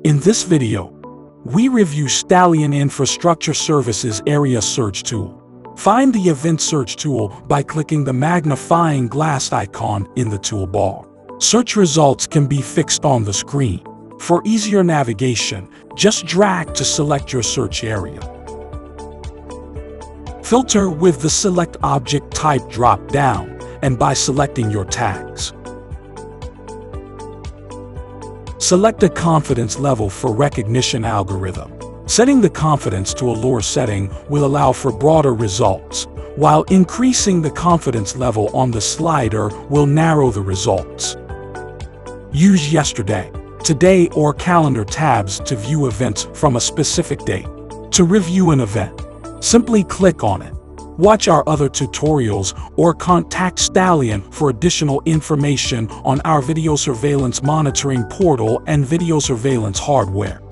In this video, we review Stallion Infrastructure Services Area Search Tool. Find the Event Search tool by clicking the magnifying glass icon in the toolbar. Search results can be fixed on the screen. For easier navigation, just drag to select your search area. Filter with the Select Object Type drop-down and by selecting your tags. Select a confidence level for recognition algorithm. Setting the confidence to a lower setting will allow for broader results, while increasing the confidence level on the slider will narrow the results. Use yesterday, today, or calendar tabs to view events from a specific date. To review an event, simply click on it. Watch our other tutorials or contact Stallion for additional information on our video surveillance monitoring portal and video surveillance hardware.